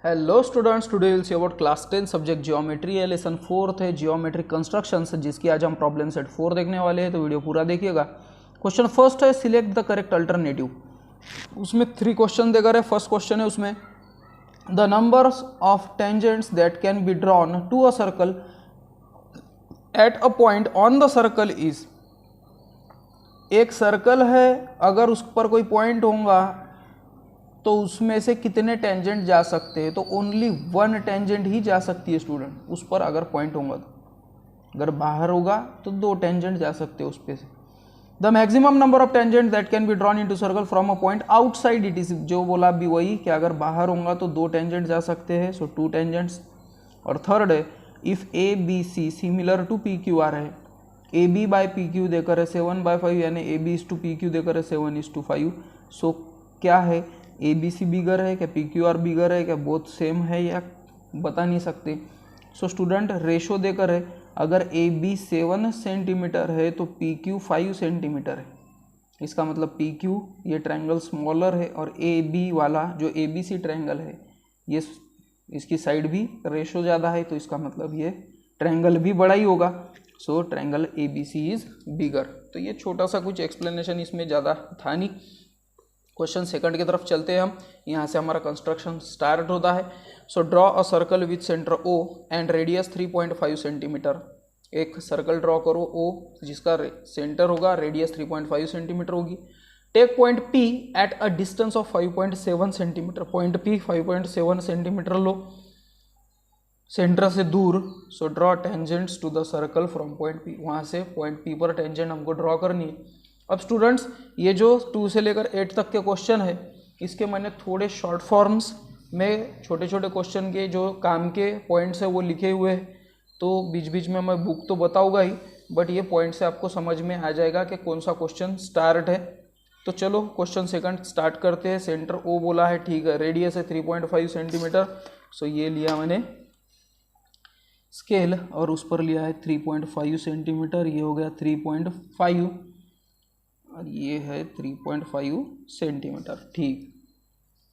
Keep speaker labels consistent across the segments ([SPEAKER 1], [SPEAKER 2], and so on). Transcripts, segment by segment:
[SPEAKER 1] Hello students, today will see about class 10 subject geometry है। Lesson 4 है geometric constructions, जिसकी आज हम प्रॉब्लम सेट 4 देखने वाले हैं, तो वीडियो पूरा देखिएगा। क्वेश्चन फर्स्ट है सिलेक्ट द करेक्ट अल्टरनेटिव। उसमें 3 क्वेश्चन देकर है। फर्स्ट क्वेश्चन है उसमें the numbers of tangents that can be drawn to a circle at a point on the circle is. एक सर्कल है, अगर उस पर कोई पॉइंट होगा तो उसमें से कितने टेंजेंट जा सकते हैं? तो ओनली 1 टेंजेंट ही जा सकती है स्टूडेंट, उस पर अगर पॉइंट होगा तो। अगर बाहर होगा तो 2 टेंजेंट जा सकते हैं उस पे से। The maximum number of tangent that can be drawn into circle from a point outside it is. जो बोला भी वही कि अगर बाहर होगा तो 2 टेंजेंट जा सकते हैं, सो 2 टेंजेंट्स। और थर्ड है if A B C similar to P Q R है, A B by P Q देकर है 7/5, यानी A B is to P Q देकर है 7:5। सो क्या है, ए बी सी बिगर है क्या पी क्यू आर बिगर है क्या बोथ सेम है, या बता नहीं सकते। सो स्टूडेंट रेशो देकर है, अगर ए बी 7 सेंटीमीटर है तो पी क्यू 5 सेंटीमीटर है। इसका मतलब पी क्यू ये ट्रायंगल स्मॉलर है, और ए बी वाला जो ए बी सी ट्रायंगल है ये इसकी साइड भी रेशो ज़्यादा है, तो इसका मतलब ये ट्रायंगल भी बड़ा ही होगा। So triangle A B C is bigger. तो ये छोटा सा कुछ एक्सप्लेनेशन, इसमें ज़्यादा था नहीं। क्वेश्चन सेकंड की तरफ चलते हैं हम। यहाँ से हमारा कंस्ट्रक्शन स्टार्ट होता है। So draw a circle with centre O and radius 3.5 centimetre. एक सर्कल ड्रॉ करो ओ, जिसका सेंटर होगा, रेडियस 3.5 सेंटीमीटर होगी। Take point P at a distance of 5.7 centimetre. Point P 5.7 centimetre लो, सेंटर से दूर। So draw tangents to the circle from point P. वहाँ से पॉइंट पी पर टेंजेंट हमको ड्रॉ करनी है। अब स्टूडेंट्स ये जो 2 से लेकर 8 तक के क्वेश्चन है, इसके मैंने थोड़े शॉर्ट फॉर्म्स में छोटे छोटे क्वेश्चन के जो काम के पॉइंट्स है वो लिखे हुए हैं। तो बीच बीच में मैं बुक तो बताऊंगा ही, बट ये पॉइंट से आपको समझ में आ जाएगा कि कौन सा क्वेश्चन स्टार्ट है। तो चलो क्वेश्चन सेकंड स्टार्ट करते हैं। सेंटर ओ बोला है, ठीक है, रेडियस है 3.5 सेंटीमीटर। सो ये लिया मैंने स्केल और उस पर लिया है 3.5 सेंटीमीटर। ये हो गया 3.5 और ये है 3.5 सेंटीमीटर, ठीक।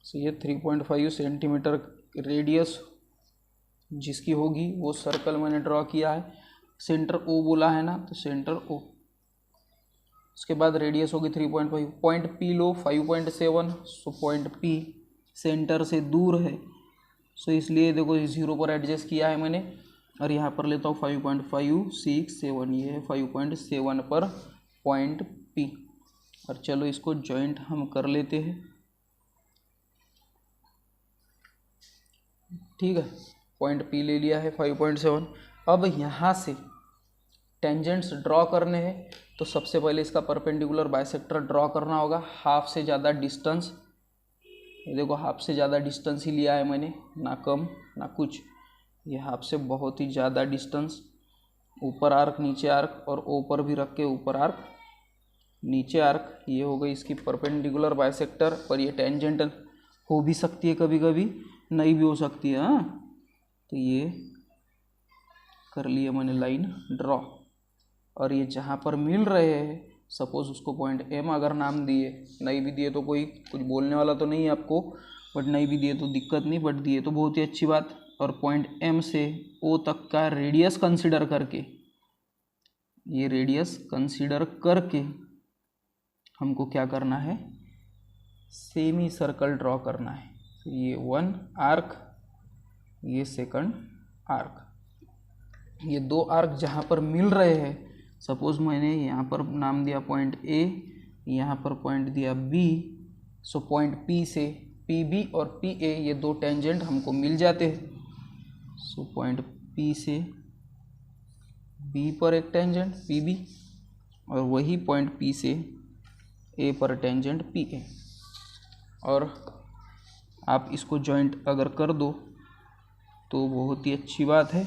[SPEAKER 1] सो ये 3.5 सेंटीमीटर रेडियस जिसकी होगी वो सर्कल मैंने ड्रॉ किया है। सेंटर ओ बोला है ना, तो सेंटर ओ, उसके बाद रेडियस होगी 3.5। Point P low 5.7। So point P centre से दूर है, सो इसलिए देखो 0 पर एडजस्ट किया है मैंने। और यहाँ पर लेता हूँ 5.5 6 7, ये है 5.7 पर पॉइंट पी। और चलो इसको जॉइंट हम कर लेते हैं, ठीक है। पॉइंट पी ले लिया है 5.7। अब यहाँ से टेंजेंट्स ड्रॉ करने हैं, तो सबसे पहले इसका परपेंडिकुलर बाइसेक्टर ड्रॉ करना होगा। हाफ से ज़्यादा डिस्टेंस, ये देखो हाफ से ज़्यादा डिस्टेंस ही लिया है मैंने, ना कम ना कुछ। ये हाफ से बहुत ही ज़्यादा डिस्टेंस। ऊपर आर्क नीचे आर्क, और ऊपर भी रख के ऊपर आर्क नीचे आर्क। ये हो गई इसकी परपेंडिकुलर बाइसेक्टर। पर ये टेंजेंट हो भी सकती है, कभी कभी नहीं भी हो सकती है, हाँ। तो ये कर लिया मैंने लाइन ड्रॉ। और ये जहाँ पर मिल रहे हैं, सपोज उसको पॉइंट एम अगर नाम दिए, नहीं भी दिए तो कोई कुछ बोलने वाला तो नहीं है आपको, बट नहीं भी दिए तो दिक्कत नहीं, बट दिए तो बहुत ही अच्छी बात। और पॉइंट एम से ओ तक का रेडियस कंसीडर करके, ये रेडियस कंसीडर करके हमको क्या करना है, सेमी सर्कल ड्रॉ करना है। तो ये 1 आर्क, ये सेकंड आर्क, ये 2 आर्क जहाँ पर मिल रहे हैं, सपोज मैंने यहाँ पर नाम दिया पॉइंट ए, यहाँ पर पॉइंट दिया बी। सो पॉइंट पी से पी बी और पी ए, ये 2 टेंजेंट हमको मिल जाते हैं। सो पॉइंट पी से बी पर एक टेंजेंट पी बी, और वही पॉइंट पी से ए पर टेंजेंट पी ए। और आप इसको जॉइंट अगर कर दो तो बहुत ही अच्छी बात है।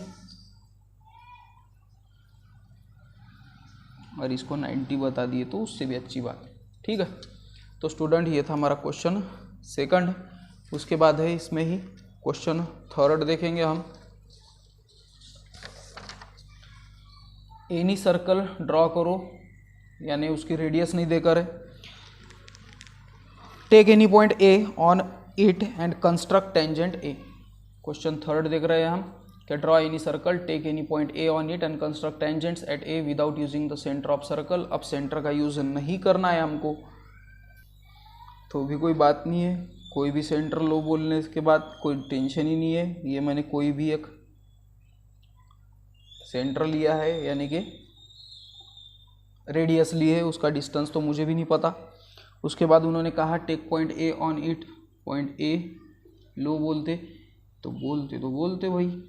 [SPEAKER 1] और इसको 90 बता दिए तो उससे भी अच्छी बात है, ठीक है। तो स्टूडेंट ये था हमारा क्वेश्चन सेकंड। उसके बाद है इसमें ही क्वेश्चन थर्ड देखेंगे हम। एनी सर्कल ड्रॉ करो, यानी उसकी रेडियस नहीं देकर है। Take any point A on it and construct tangent A. Question third देख रहे हैं हम कि draw any circle, take any point A on it and construct tangents at A without using the centre of circle. अब centre का use नहीं करना है हमको, तो भी कोई बात नहीं है, कोई भी सेंटर लो बोलने के बाद कोई टेंशन ही नहीं है। ये मैंने कोई भी एक सेंटर लिया है, यानी कि रेडियस ली है, उसका डिस्टेंस तो मुझे भी नहीं पता। उसके बाद उन्होंने कहा take point A on it, point A लो बोलते भाई।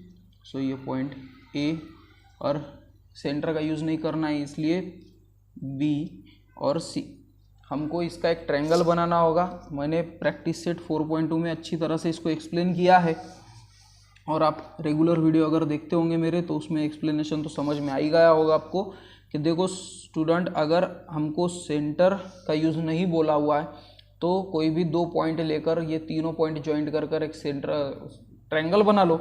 [SPEAKER 1] सो ये पॉइंट ए, और सेंटर का यूज़ नहीं करना है, इसलिए बी और सी। हमको इसका एक ट्रायंगल बनाना होगा। मैंने प्रैक्टिस सेट 4.2 में अच्छी तरह से इसको एक्सप्लेन किया है, और आप रेगुलर वीडियो अगर देखते होंगे मेरे तो उसमें एक्सप्लेनेशन तो समझ में आ ही गया होगा आपको कि देखो स्टूडेंट, अगर हमको सेंटर का यूज़ नहीं बोला हुआ है तो कोई भी 2 पॉइंट लेकर ये तीनों पॉइंट ज्वाइंट कर कर एक सेंटर ट्रायंगल बना लो,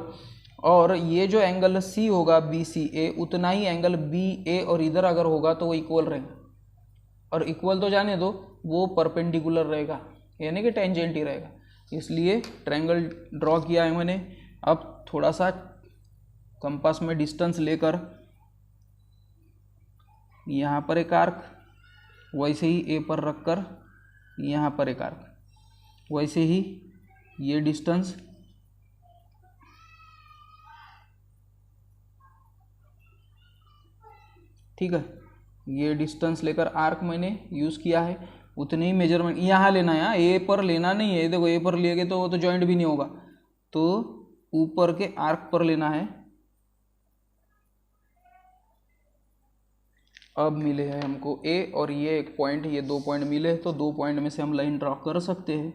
[SPEAKER 1] और ये जो एंगल सी होगा बी सी ए, उतना ही एंगल बी ए और इधर अगर होगा तो वो इक्वल रहेगा, और इक्वल तो जाने दो, वो परपेंडिकुलर रहेगा, यानी कि टेंजेंट ही रहेगा। इसलिए ट्रायंगल ड्रॉ किया है मैंने। अब थोड़ा सा कंपास में डिस्टेंस लेकर यहाँ पर एक आर्क, वैसे ही ए पर रखकर यहाँ पर एक आर्क, वैसे ही ये डिस्टेंस, ठीक है, ये डिस्टेंस लेकर आर्क मैंने यूज़ किया है। उतने ही मेजरमेंट यहाँ लेना है, ए पर लेना नहीं है। देखो ए पर लेगे तो वो तो जॉइंट भी नहीं होगा, तो ऊपर के आर्क पर लेना है। अब मिले हैं हमको ए और ये एक पॉइंट, ये 2 पॉइंट मिले, तो 2 पॉइंट में से हम लाइन ड्रॉ कर सकते हैं।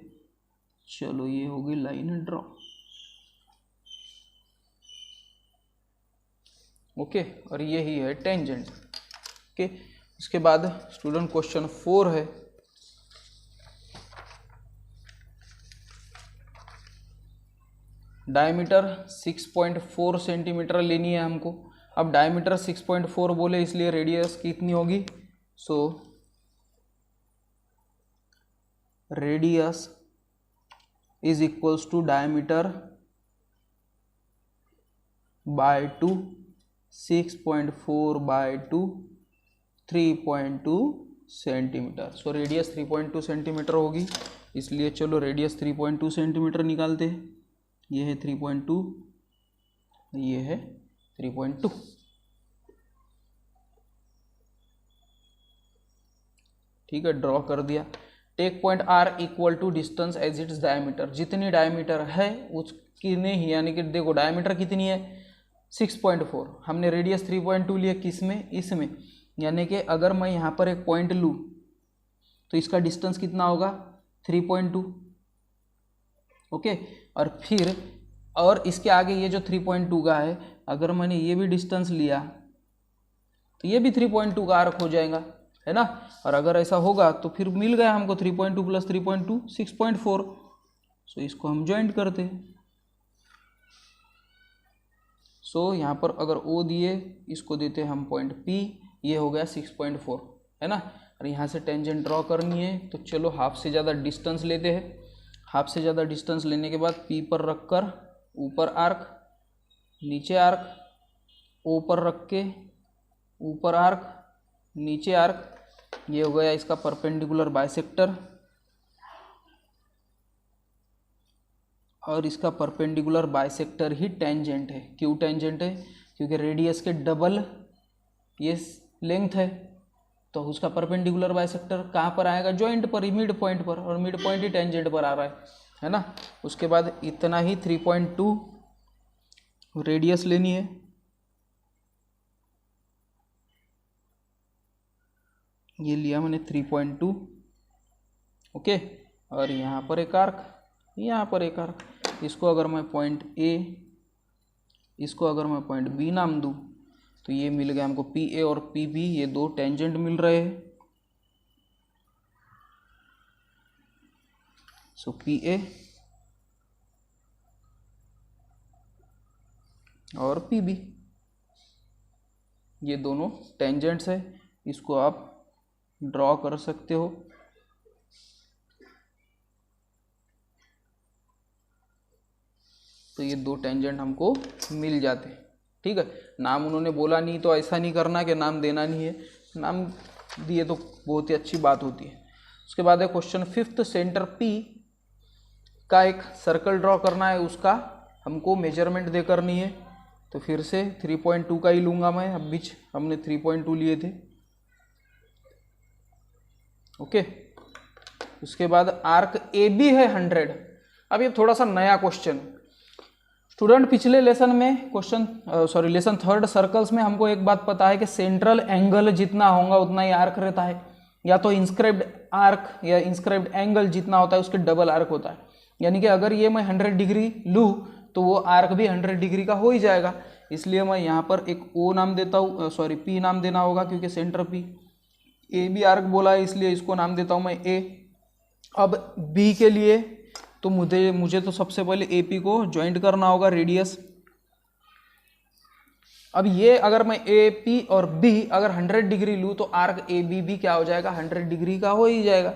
[SPEAKER 1] चलो ये होगी लाइन ड्रॉ, ओके, और ये ही है टेंजेंट। ओके, इसके बाद स्टूडेंट क्वेश्चन 4 है, डायमीटर 6.4 सेंटीमीटर लेनी है हमको। अब डायमीटर 6.4 बोले इसलिए रेडियस कितनी होगी? So radius is equals to diameter by 2, 6.4 by 2, 3.2 centimetre. So radius 3.2 centimetre होगी, इसलिए चलो रेडियस 3.2 सेंटीमीटर निकालते हैं। ये है 3.2, ये है 3.2। ठीक है, ड्रॉ कर दिया। Take point R equal to distance as its diameter, जितनी डायमीटर है उसकी नहीं, यानी कि देखो डायमीटर कितनी है 6.4, हमने रेडियस 3.2 लिया, किस में? इसमें, यानी कि अगर मैं यहाँ पर एक पॉइंट लूँ तो इसका डिस्टेंस कितना होगा? 3.2। ओके, और फिर और इसके आगे ये जो 3.2 का है, अगर मैंने ये भी डिस्टेंस लिया तो ये भी 3.2 का आर्क हो जाएगा, है ना। और अगर ऐसा होगा तो फिर मिल गया हमको 3.2 प्लस 3.2 6.4। सो इसको हम ज्वाइंट करते हैं। सो यहाँ पर अगर O दिए, इसको देते हैं हम पॉइंट P, ये हो गया 6.4, है ना। और यहाँ से टेंजेंट ड्रॉ करनी है, तो चलो हाफ से ज़्यादा डिस्टेंस लेते हैं। हाफ से ज़्यादा डिस्टेंस लेने के बाद P पर रख कर ऊपर आर्क, नीचे आर्क, O पर रख के ऊपर आर्क, नीचे आर्क, ये हो गया इसका परपेंडिकुलर बाइसेक्टर। और इसका परपेंडिकुलर बाइसेक्टर ही टेंजेंट है। क्यों टेंजेंट है? क्योंकि रेडियस के डबल ये लेंथ है, तो उसका परपेंडिकुलर बाइसेक्टर कहाँ पर आएगा? जॉइंट पर ही, मिड पॉइंट पर, और मिड पॉइंट ही टेंजेंट पर आ रहा है ना। उसके बाद इतना ही 3.2 रेडियस लेनी है। ये लिया मैंने 3.2, ओके। और यहाँ पर एक आर्क, यहाँ पर एक आर्क। इसको अगर मैं पॉइंट ए, इसको अगर मैं पॉइंट बी नाम दूँ तो ये मिल गया हमको पी ए और पी बी, ये दो टेंजेंट मिल रहे हैं। सो पी ए और पी बी, ये दोनों टेंजेंट्स है। इसको आप ड्रॉ कर सकते हो। तो ये 2 टेंजेंट हमको मिल जाते हैं। ठीक है, नाम उन्होंने बोला नहीं तो ऐसा नहीं करना कि नाम देना नहीं है, नाम दिए तो बहुत ही अच्छी बात होती है। उसके बाद है क्वेश्चन 5th, सेंटर P का एक सर्कल ड्रॉ करना है, उसका हमको मेजरमेंट दे करनी है। तो फिर से 3.2 का ही लूँगा मैं, अब बीच हमने 3.2 लिए थे। ओके, उसके बाद आर्क AB है 100। अब ये थोड़ा सा नया क्वेश्चन स्टूडेंट, पिछले लेसन में लेसन 3rd सर्कल्स में हमको एक बात पता है कि सेंट्रल एंगल जितना होगा उतना ही आर्क रहता है, या तो इंस्क्राइब्ड आर्क या इंस्क्राइब्ड एंगल जितना होता है उसके डबल आर्क होता है। यानी कि अगर ये मैं 100 डिग्री लूँ तो वो आर्क भी 100 डिग्री का हो ही जाएगा। इसलिए मैं यहाँ पर एक O नाम देता हूँ, P नाम देना होगा क्योंकि सेंटर P। AB आर्क बोला है इसलिए इसको नाम देता हूँ मैं A। अब B के लिए तो मुझे तो सबसे पहले AP को ज्वाइंट करना होगा रेडियस। अब ये अगर मैं AP और B अगर 100 डिग्री लूँ तो आर्क AB भी क्या हो जाएगा, 100 डिग्री का हो ही जाएगा।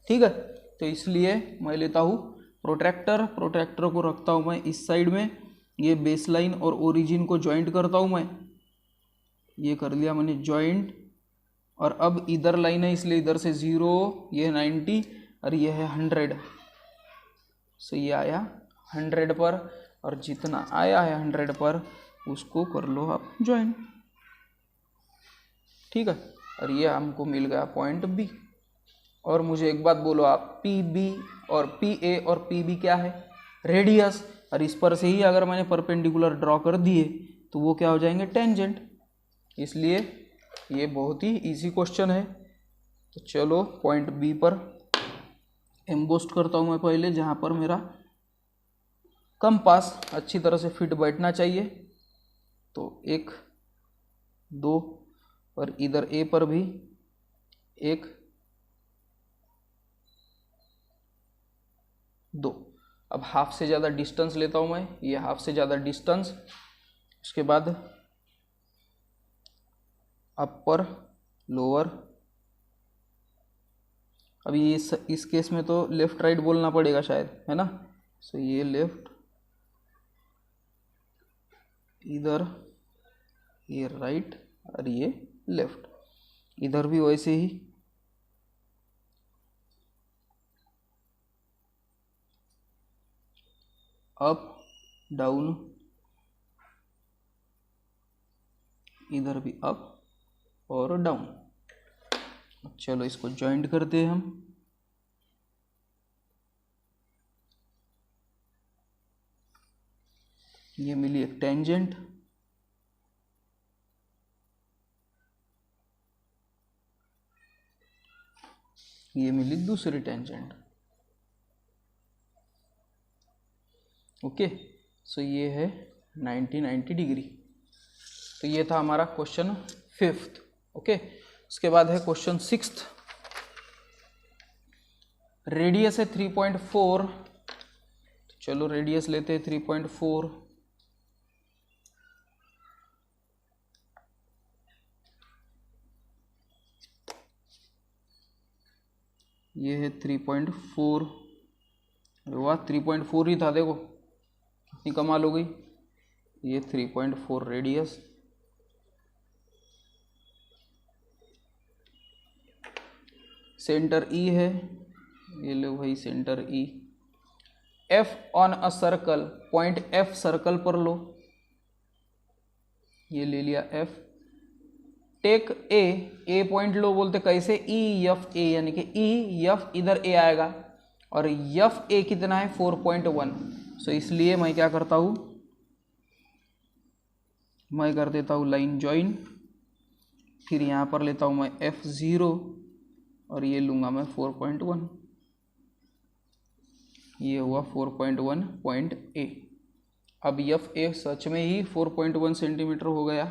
[SPEAKER 1] ठीक है, तो इसलिए मैं लेता हूँ प्रोट्रैक्टर को रखता हूँ मैं इस साइड में, ये बेस लाइन और ओरिजिन को ज्वाइंट करता हूँ मैं, ये कर लिया मैंने ज्वाइंट। और अब इधर लाइन है इसलिए इधर से 0, ये 90 और ये है 100। सो ये आया 100 पर, और जितना आया है 100 पर उसको कर लो आप ज्वाइन। ठीक है, और ये हमको मिल गया पॉइंट B। और मुझे एक बात बोलो आप, PB और PA और PB क्या है, रेडियस। और इस पर से ही अगर मैंने परपेंडिकुलर ड्रॉ कर दिए तो वो क्या हो जाएंगे, टेंजेंट। इसलिए ये बहुत ही इजी क्वेश्चन है। तो चलो पॉइंट B पर एम्बोस्ट करता हूँ मैं पहले, जहाँ पर मेरा कंपास अच्छी तरह से फिट बैठना चाहिए। तो 1 2 और इधर A पर भी 1 2। अब हाफ से ज़्यादा डिस्टेंस लेता हूँ मैं, ये हाफ से ज़्यादा डिस्टेंस। उसके बाद अपर लोअर। अभी इस केस में तो लेफ्ट राइट बोलना पड़ेगा शायद, है ना। सो ये लेफ्ट, इधर ये राइट और ये लेफ्ट। इधर भी वैसे ही। अप डाउन, इधर भी अप और डाउन। चलो इसको ज्वाइंट करते हैं हम। ये मिली एक टेंजेंट, ये मिली दूसरी टेंजेंट। ओके, सो ये है 90 डिग्री। तो ये था हमारा क्वेश्चन 5th। ओके, उसके बाद है क्वेश्चन 6th। रेडियस है 3.4। चलो रेडियस लेते हैं 3.4। ये है 3.4। वाह, 3.4 ही था, देखो कितनी कमाल हो गई। ये 3.4 रेडियस। सेंटर E है, ये लो भाई centre E। F on a circle, point F circle पर लो, ये ले लिया F। टेक A पॉइंट लो, बोलते कैसे, EF A, यानी कि EF इधर A आएगा और FA कितना है 4.1। सो इसलिए मैं क्या करता हूँ, मैं कर देता हूँ लाइन ज्वाइन। फिर यहाँ पर लेता हूँ मैं F0 और ये लूँगा मैं 4.1। ये हुआ 4.1 पॉइंट A। अब FA सच में ही 4.1 सेंटीमीटर हो गया,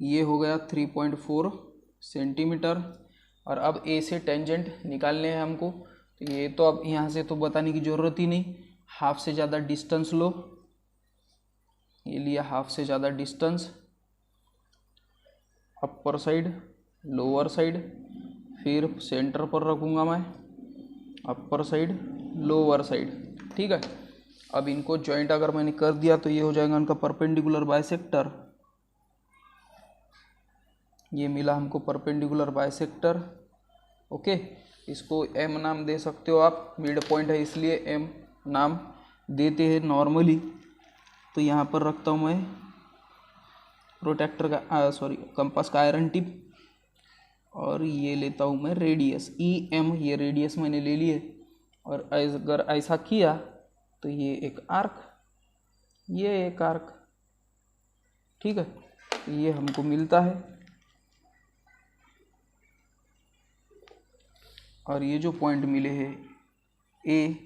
[SPEAKER 1] ये हो गया 3.4 सेंटीमीटर। और अब A से टेंजेंट निकालने हैं हमको। तो ये तो अब यहाँ से तो बताने की ज़रूरत ही नहीं, हाफ से ज़्यादा डिस्टेंस लो, ये लिया हाफ से ज़्यादा distance. Upper side, lower side, फिर सेंटर पर रखूँगा मैं, अपर साइड, लोअर साइड। ठीक है, अब इनको जॉइंट अगर मैंने कर दिया तो ये हो जाएगा उनका परपेंडिकुलर बाइसेक्टर। ये मिला हमको परपेंडिकुलर बाइसेक्टर। ओके, इसको एम नाम दे सकते हो आप, मिड पॉइंट है इसलिए एम नाम देते हैं नॉर्मली। तो यहाँ पर रखता हूँ मैं प्रोटेक्टर का कंपास का आयरन टिप, और ये लेता हूँ मैं रेडियस ई एम, ये रेडियस मैंने ले लिए। और अगर ऐसा किया तो ये एक आर्क, ये एक आर्क, ठीक है, ये हमको मिलता है। और ये जो पॉइंट मिले हैं ए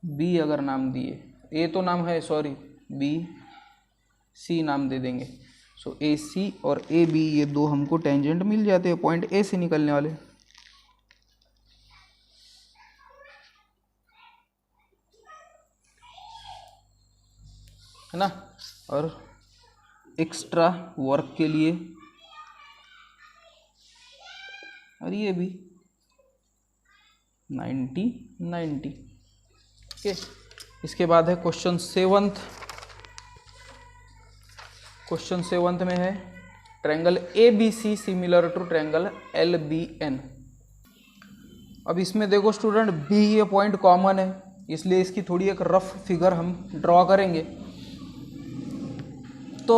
[SPEAKER 1] बी अगर नाम दिए, ए तो नाम है सॉरी, बी सी नाम दे देंगे। सो ए सी और ए बी ये दो हमको टेंजेंट मिल जाते हैं पॉइंट ए से निकलने वाले, है ना। और एक्स्ट्रा वर्क के लिए, और ये भी 90 90। ओके, इसके बाद है क्वेश्चन 7th। क्वेश्चन 7th में है triangle A B C similar to triangle L B N. अब इसमें देखो स्टूडेंट, बी ये पॉइंट कॉमन है, इसलिए इसकी थोड़ी एक रफ फिगर हम ड्रॉ करेंगे। तो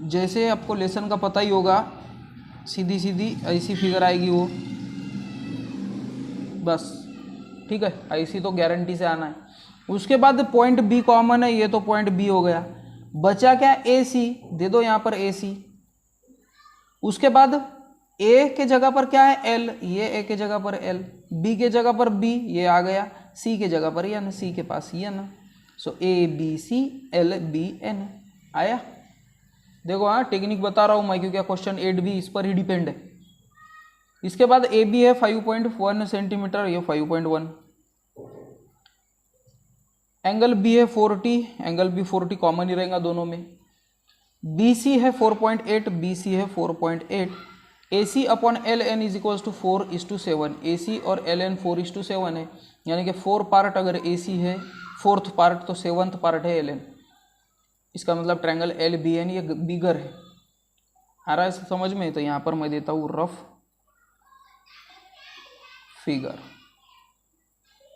[SPEAKER 1] जैसे आपको लेसन का पता ही होगा, सीधी सीधी ऐसी फिगर आएगी वो, बस, ठीक है, ऐसी तो गारंटी से आना है। उसके बाद पॉइंट बी कॉमन है, ये तो पॉइंट बी हो गया, बचा क्या, ए सी, दे दो यहाँ पर ए सी। उसके बाद ए के जगह पर क्या है, एल, ये ए के जगह पर एल, बी के जगह पर बी, ये आ गया, सी के जगह पर एन, सी के पास ये ना। So A B C L B N आया। देखो हाँ, टेक्निक बता रहा हूँ मैं, क्योंकि क्वेश्चन 8 भी इस पर ही डिपेंड है। इसके बाद ए बी है 5.1 सेंटीमीटर, ये 5.1, एंगल बी है 40, एंगल बी 40 कॉमन ही रहेगा दोनों में। बी सी है 4.8, बी सी है 4.8, A C upon L N is equals to 4:7, A C और एल एन 4:7 है, यानी कि 4 पार्ट अगर ए सी है, 4th पार्ट तो 7th पार्ट है एल एन। इसका मतलब ट्रायंगल एल बी एन ये बिगर है। आ रहा है समझ में? तो यहाँ पर मैं देता हूँ रफ फिगर,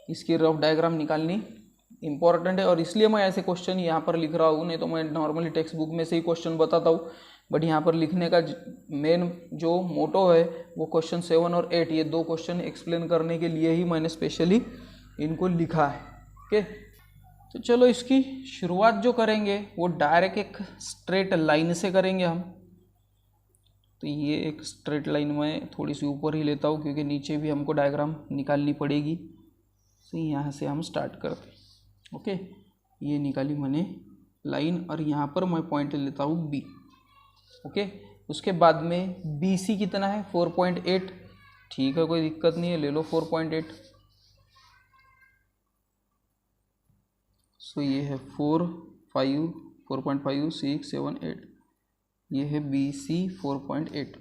[SPEAKER 1] इसकी रफ डायग्राम निकालनी इंपॉर्टेंट है, और इसलिए मैं ऐसे क्वेश्चन यहाँ पर लिख रहा हूँ, नहीं तो मैं नॉर्मली टेक्स्ट बुक में से ही क्वेश्चन बताता हूँ, बट यहाँ पर लिखने का मेन जो मोटो है वो क्वेश्चन 7 और 8 ये दो क्वेश्चन एक्सप्लेन करने के लिए ही मैंने स्पेशली इनको लिखा है। ओके, तो चलो इसकी शुरुआत जो करेंगे वो डायरेक्ट एक स्ट्रेट लाइन से करेंगे हम। तो ये एक स्ट्रेट लाइन में थोड़ी सी ऊपर ही लेता हूँ, क्योंकि नीचे भी हमको डायग्राम निकालनी पड़ेगी। तो यहाँ से हम स्टार्ट करते हैं। ओके, ये निकाली मैंने लाइन, और यहाँ पर मैं पॉइंट लेता हूँ बी। ओके, उसके बाद में बी सी कितना है 4.8, ठीक है, कोई दिक्कत नहीं है, ले लो 4.8। सो ये है 4.5 6 7 8, ये है बी सी 4.8।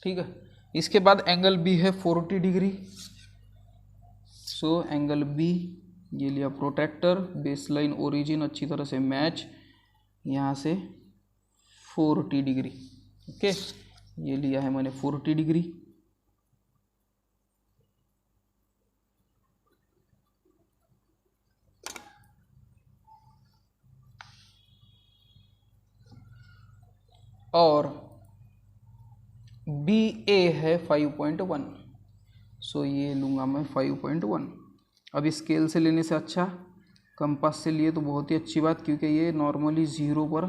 [SPEAKER 1] ठीक है, इसके बाद एंगल बी है 40 डिग्री। सो एंगल बी ये लिया प्रोटेक्टर, बेस लाइन ओरिजिन अच्छी तरह से मैच, यहाँ से 40 डिग्री। ओके, ये लिया है मैंने 40 डिग्री। और बी ए है 5.1, सो ये लूँगा मैं 5.1। अब स्केल से लेने से अच्छा कंपास से लिए तो बहुत ही अच्छी बात, क्योंकि ये नॉर्मली 0 पर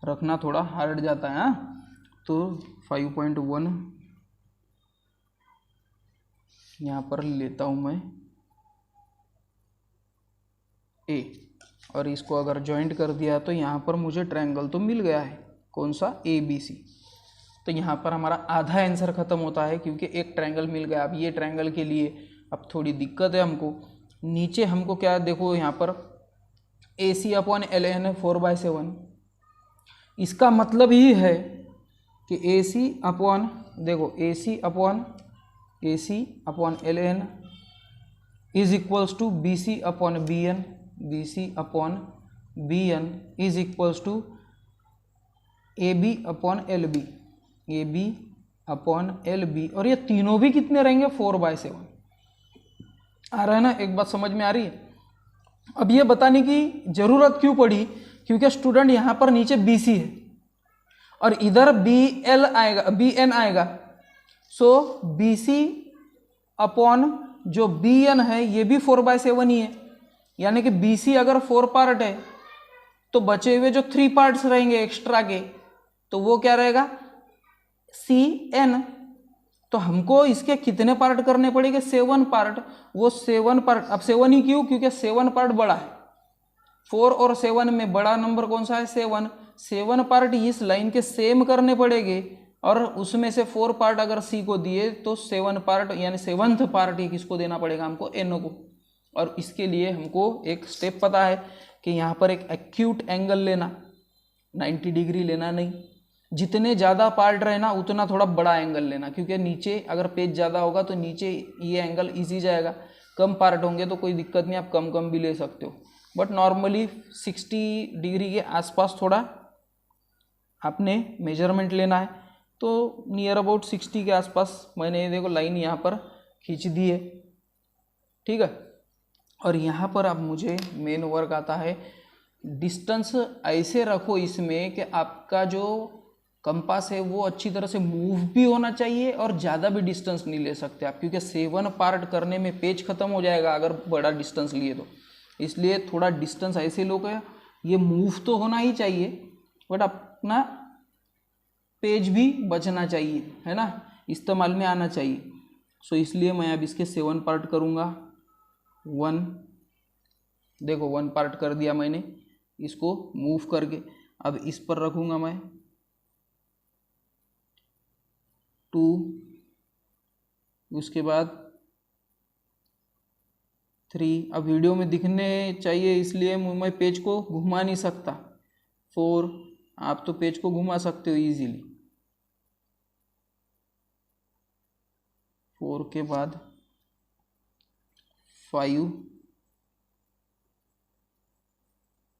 [SPEAKER 1] रखना थोड़ा हार्ड जाता है। तो 5.1 यहाँ पर लेता हूँ मैं ए, और इसको अगर जॉइंट कर दिया तो यहाँ पर मुझे ट्रायंगल तो मिल गया है, कौन सा, ए बी सी। तो यहाँ पर हमारा आधा आंसर खत्म होता है, क्योंकि एक ट्रायंगल मिल गया। अब ये ट्रायंगल के लिए अब थोड़ी दिक्कत है हमको, नीचे हमको क्या देखो, यहाँ पर ए सी अपॉन एल एन है 4/7। इसका मतलब ही है कि ए सी अपॉन, देखो A C upon AC upon LN is equals to BC upon BN, BC upon BN is equals to AB upon LB, AB upon LB, और ये तीनों भी कितने रहेंगे 4/7। आ रहा है ना, एक बात समझ में आ रही है। अब ये बताने की जरूरत क्यों पड़ी, क्योंकि स्टूडेंट यहाँ पर नीचे BC है और इधर BL आएगा, BN आएगा। सो BC अपॉन जो BN है ये भी 4/7 ही है, यानी कि BC अगर 4 पार्ट है तो बचे हुए जो 3 पार्ट्स रहेंगे एक्स्ट्रा के, तो वो क्या रहेगा CN। तो हमको इसके कितने पार्ट करने पड़ेंगे 7 पार्ट। वो 7 पार्ट, अब 7 ही क्यों, क्योंकि 7 पार्ट बड़ा है। 4 और 7 में बड़ा नंबर कौन सा है 7। 7 पार्ट इस लाइन के सेम करने पड़ेंगे और उसमें से 4 पार्ट अगर C को दिए तो 7 पार्ट यानी 7th पार्ट ही किसको देना पड़ेगा हमको NO को। और इसके लिए हमको एक स्टेप पता है कि यहाँ पर एक एक्यूट एंगल लेना, 90 डिग्री लेना नहीं, जितने ज़्यादा पार्ट रहे ना उतना थोड़ा बड़ा एंगल लेना, क्योंकि नीचे अगर पेज ज़्यादा होगा तो नीचे ये एंगल इजी जाएगा। कम पार्ट होंगे तो कोई दिक्कत नहीं, आप कम कम भी ले सकते हो, बट नॉर्मली 60 डिग्री के आसपास थोड़ा आपने मेजरमेंट लेना है। तो नियर अबाउट 60 के आसपास मैंने देखो लाइन यहाँ पर खींच दी है, ठीक है। और यहाँ पर अब मुझे मेन वर्क आता है, डिस्टेंस ऐसे रखो इसमें कि आपका जो कंपास है वो अच्छी तरह से मूव भी होना चाहिए और ज़्यादा भी डिस्टेंस नहीं ले सकते आप, क्योंकि 7 पार्ट करने में पेज खत्म हो जाएगा अगर बड़ा डिस्टेंस लिए तो। इसलिए थोड़ा डिस्टेंस ऐसे लो कि ये मूव तो होना ही चाहिए बट अपना पेज भी बचना चाहिए, है ना, इस्तेमाल में आना चाहिए। सो इसलिए मैं अब इसके 7 पार्ट करूँगा। 1 देखो 1 पार्ट कर दिया मैंने, इसको मूव करके अब इस पर रखूँगा मैं 2, उसके बाद 3। अब वीडियो में दिखने चाहिए इसलिए मैं पेज को घुमा नहीं सकता। 4, आप तो पेज को घुमा सकते हो इजीली। 4 के बाद 5,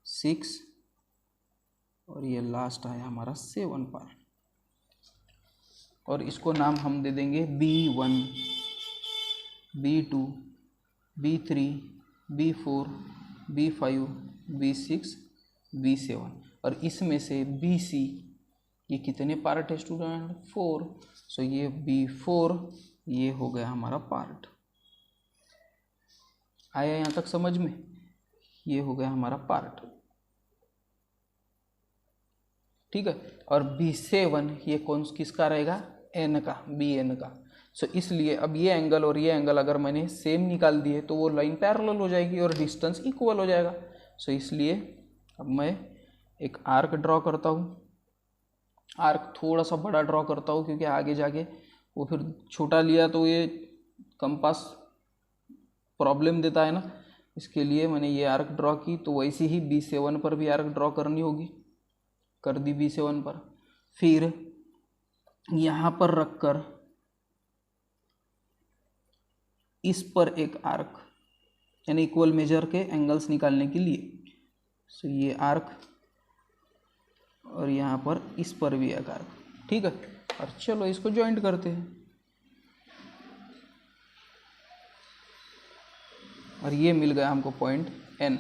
[SPEAKER 1] 6 और ये लास्ट आया हमारा 7 पार्ट, और इसको नाम हम दे देंगे B1, B2, B3, B4, B5, B6, B7। और इसमें से BC ये कितने पार्ट है स्टूडेंट 4। सो ये B4 ये हो गया हमारा पार्ट। आया यहाँ तक समझ में, ये हो गया हमारा पार्ट, ठीक है। और B7 ये कौन किसका रहेगा N का, BN का। सो इसलिए अब ये एंगल और ये एंगल अगर मैंने सेम निकाल दिए तो वो लाइन पैरेलल हो जाएगी और डिस्टेंस इक्वल हो जाएगा। सो इसलिए अब मैं एक आर्क ड्रॉ करता हूँ। आर्क थोड़ा सा बड़ा ड्रॉ करता हूँ क्योंकि आगे जाके वो फिर छोटा लिया तो ये कंपास प्रॉब्लम देता है ना, इसके लिए मैंने ये आर्क ड्रॉ की। तो वैसे ही B7 पर भी आर्क ड्रॉ करनी होगी, कर दी B7 पर। फिर यहाँ पर रखकर इस पर एक आर्क, यानी इक्वल मेजर के एंगल्स निकालने के लिए। सो ये आर्क और यहाँ पर इस पर भी एक आर्क, ठीक है। और चलो इसको ज्वाइंट करते हैं। और ये मिल गया हमको पॉइंट N।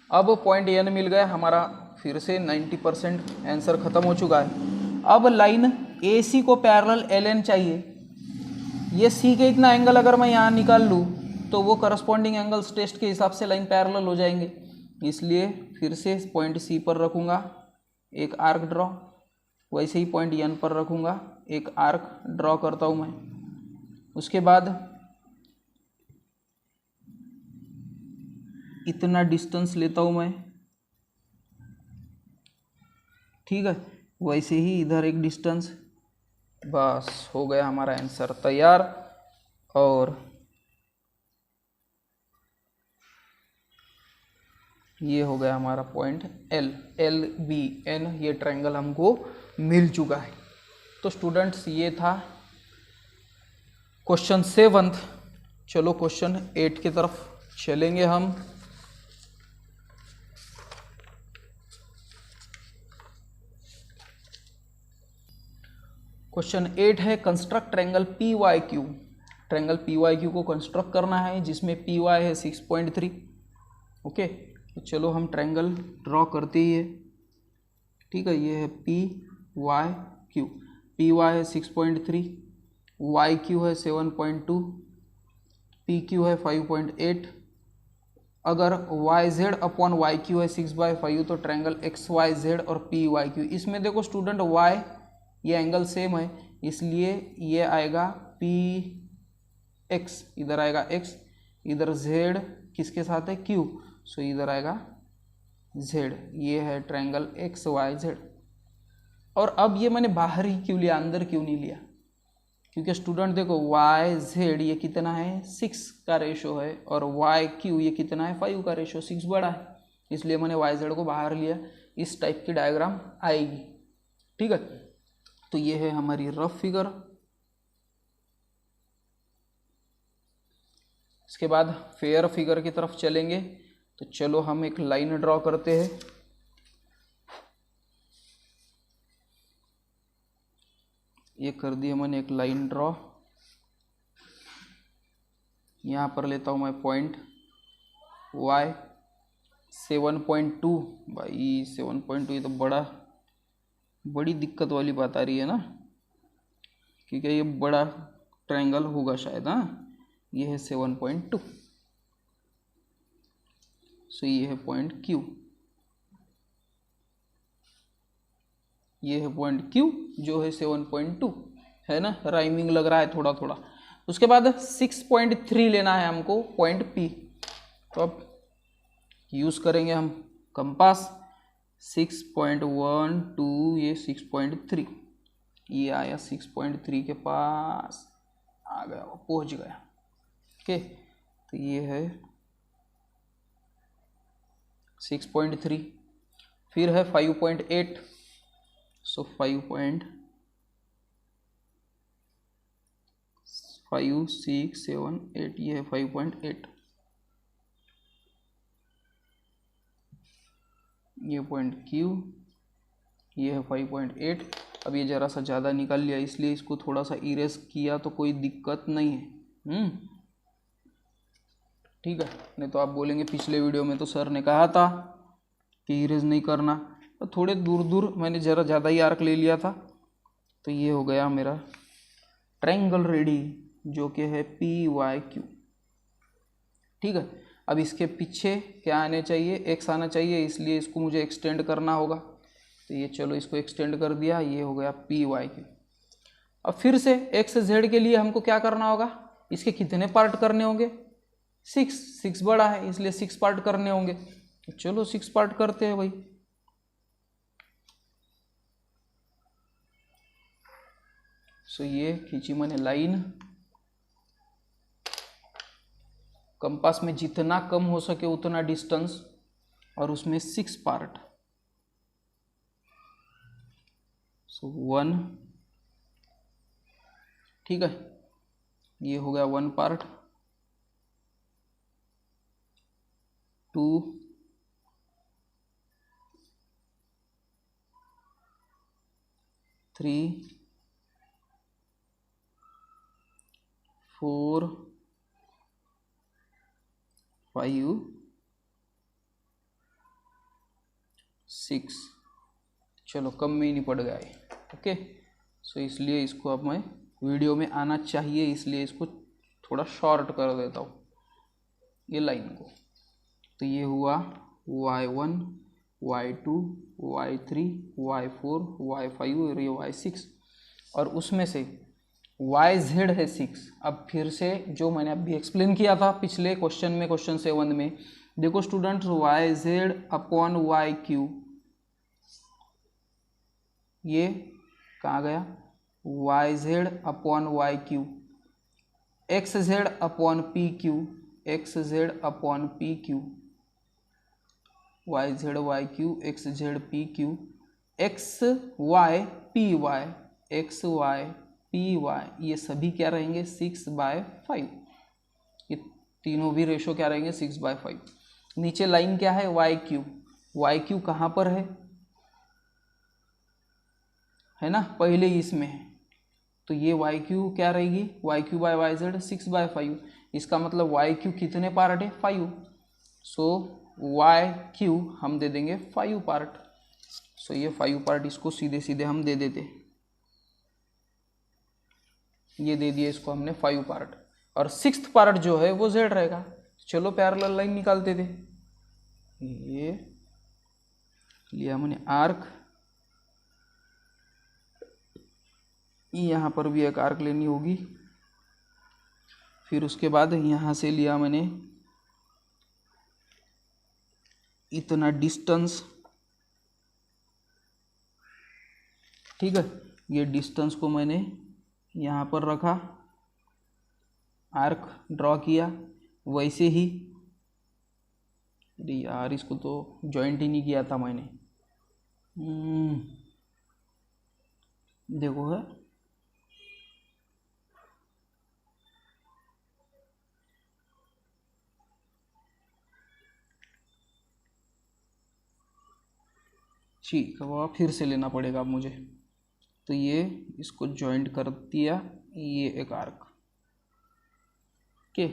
[SPEAKER 1] अब पॉइंट N मिल गया हमारा, फिर से 90% आंसर खत्म हो चुका है। अब लाइन AC को पैरेलल LN चाहिए। ये C के इतना एंगल अगर मैं यहाँ निकाल लूँ तो वो करस्पॉन्डिंग एंगल्स टेस्ट के हिसाब से लाइन पैरेलल हो जाएंगे। इसलिए फिर से पॉइंट C पर रखूँगा एक आर्क ड्रॉ, वैसे ही पॉइंट N पर रखूँगा एक आर्क ड्रॉ करता हूँ मैं। उसके बाद इतना डिस्टेंस लेता हूँ मैं, ठीक है। वैसे ही इधर एक डिस्टेंस, बस हो गया हमारा आंसर तैयार। और ये हो गया हमारा पॉइंट LBN, ये ट्रायंगल हमको मिल चुका है। तो स्टूडेंट्स ये था क्वेश्चन 7। चलो क्वेश्चन 8 की तरफ चलेंगे हम। क्वेश्चन 8 है construct triangle P Y Q. Triangle P Y Q को कंस्ट्रक्ट करना है जिसमें पी वाई है 6.3। ओके, तो चलो हम ट्रायंगल ड्रॉ करते ही है। ठीक है, ये है P Y Q. P Y है 6.3, वाई क्यू है 7.2, पी क्यू है 5.8। अगर Y Z upon Y Q है 6/5 तो ट्रायंगल एक्स वाई जेड और पी वाई क्यू, इसमें देखो स्टूडेंट वाई ये एंगल सेम है इसलिए ये आएगा पी एक्स, इधर आएगा एक्स, इधर जेड किसके साथ है क्यू, सो इधर आएगा जेड। ये है ट्रायंगल एक्स वाई जेड। और अब ये मैंने बाहर ही क्यों लिया, अंदर क्यों नहीं लिया, क्योंकि स्टूडेंट देखो वाई जेड ये कितना है 6 का रेशो है और वाई क्यू ये कितना है 5 का रेशो, 6 बड़ा है, इसलिए मैंने वाई जेड को बाहर लिया। इस टाइप की डायग्राम आएगी। ठीक है, तो ये है हमारी रफ फिगर। इसके बाद फेयर फिगर की तरफ चलेंगे। तो चलो हम एक लाइन ड्रॉ करते हैं। ये कर दिया मैंने एक लाइन ड्रॉ। यहाँ पर लेता हूँ मैं पॉइंट y 7.2। भाई 7.2 ये तो बड़ी दिक्कत वाली बात आ रही है ना, क्योंकि ये बड़ा ट्रायंगल होगा शायद। हाँ, ये है 7.2। सो ये है पॉइंट Q, ये है पॉइंट Q जो है 7.2 है ना, राइमिंग लग रहा है थोड़ा थोड़ा। उसके बाद 6.3 लेना है हमको पॉइंट P। तो अब यूज करेंगे हम कंपास। 6.12 ये 6.3, ये आया 6.3 के पास आ गया, पहुंच गया। ओके, तो ये है 6.3। फिर है 5.8, सो 5.5 6 7 8, ये है 5.8। ये पॉइंट Q, ये है 5.8। अब ये ज़रा सा ज़्यादा निकाल लिया इसलिए इसको थोड़ा सा इरेज किया, तो कोई दिक्कत नहीं है। ठीक है, नहीं तो आप बोलेंगे पिछले वीडियो में तो सर ने कहा था कि इरेज नहीं करना, तो थोड़े दूर दूर मैंने ज़रा ज़्यादा ही आर्क ले लिया था। तो ये हो गया मेरा ट्रायंगल रेडी जो कि है पी वाई क्यू। ठीक है, अब इसके पीछे क्या आने चाहिए, एक्स आना चाहिए, इसलिए इसको मुझे एक्सटेंड करना होगा। तो ये चलो इसको एक्सटेंड कर दिया, ये हो गया पी वाई क्यू। अब फिर से एक्स जेड के लिए हमको क्या करना होगा, इसके कितने पार्ट करने होंगे, 6 बड़ा है इसलिए 6 पार्ट करने होंगे। तो चलो 6 पार्ट करते हैं भाई। सो ये खींची मैंने लाइन, कंपास में जितना कम हो सके उतना डिस्टेंस, और उसमें 6 पार्ट। सो 1, ठीक है, ये हो गया 1 पार्ट, 2, 3, 4, 5, 6। चलो कम में ही निपट गए। ओके, सो इसलिए इसको अब मैं वीडियो में आना चाहिए इसलिए इसको थोड़ा शॉर्ट कर देता हूँ ये लाइन को। तो ये हुआ y1, y2, y3, y4, y5 और ये y6, और उसमें से yz है 6। अब फिर से जो मैंने अभी एक्सप्लेन किया था पिछले क्वेश्चन में, क्वेश्चन 7 में, देखो स्टूडेंट्स yz अपॉन yq, ये कहाँ गया, yz upon yq, xz upon pq, xz upon pq, yz yq, xz pq, xy py, xy P Y, ये सभी क्या रहेंगे 6/5, ये तीनों भी रेशो क्या रहेंगे 6/5। नीचे लाइन क्या है वाई क्यू, वाई क्यू कहाँ पर है ना, पहले इसमें है, तो ये वाई क्यू क्या रहेगी Y Q by Y Z 6/5, इसका मतलब वाई क्यू कितने पार्ट है 5, सो वाई क्यू हम दे देंगे 5 पार्ट। सो ये 5 पार्ट इसको सीधे सीधे हम दे देते, ये दे दिए इसको हमने 5 पार्ट, और 6th पार्ट जो है वो जेड रहेगा। चलो पैरेलल लाइन निकालते थे, ये लिया मैंने आर्क, यहाँ पर भी एक आर्क लेनी होगी, फिर उसके बाद यहाँ से लिया मैंने इतना डिस्टेंस, ठीक है, ये डिस्टेंस को मैंने यहाँ पर रखा, आर्क ड्रॉ किया, वैसे ही, अरे यार इसको तो जॉइंट ही नहीं किया था मैंने, देखो है, ठीक है, वो फिर से लेना पड़ेगा अब मुझे, तो ये इसको जॉइंट कर दिया, ये एक आर्क के,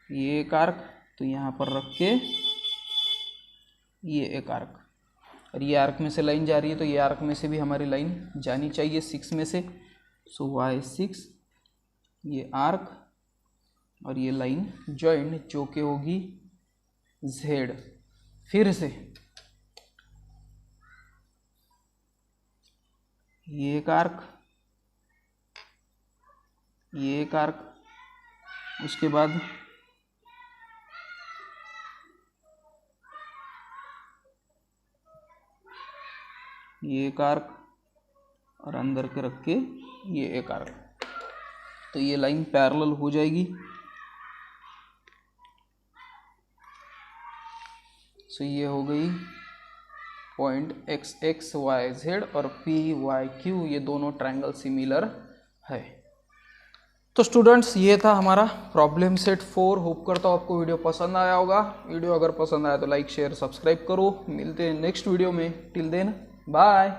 [SPEAKER 1] ये एक आर्क, तो यहाँ पर रख के ये एक आर्क, और ये आर्क में से लाइन जा रही है, तो ये आर्क में से भी हमारी लाइन जानी चाहिए 6 में से, सो y6, ये आर्क और ये लाइन जॉइंट जो कि होगी z, फिर से ये एक आर्क, ये एक आर्क, उसके बाद ये एक आर्क, और अंदर के रख के ये एक आर्क, तो ये लाइन पैरेलल हो जाएगी। सो ये हो गई point X X Y Z और पी वाई क्यू, ये दोनों ट्रायंगल सिमिलर है। तो स्टूडेंट्स ये था हमारा प्रॉब्लम सेट 4। होप करता हूँ आपको वीडियो पसंद आया होगा। वीडियो अगर पसंद आया तो लाइक शेयर सब्सक्राइब करो। मिलते हैं नेक्स्ट वीडियो में। Till then bye.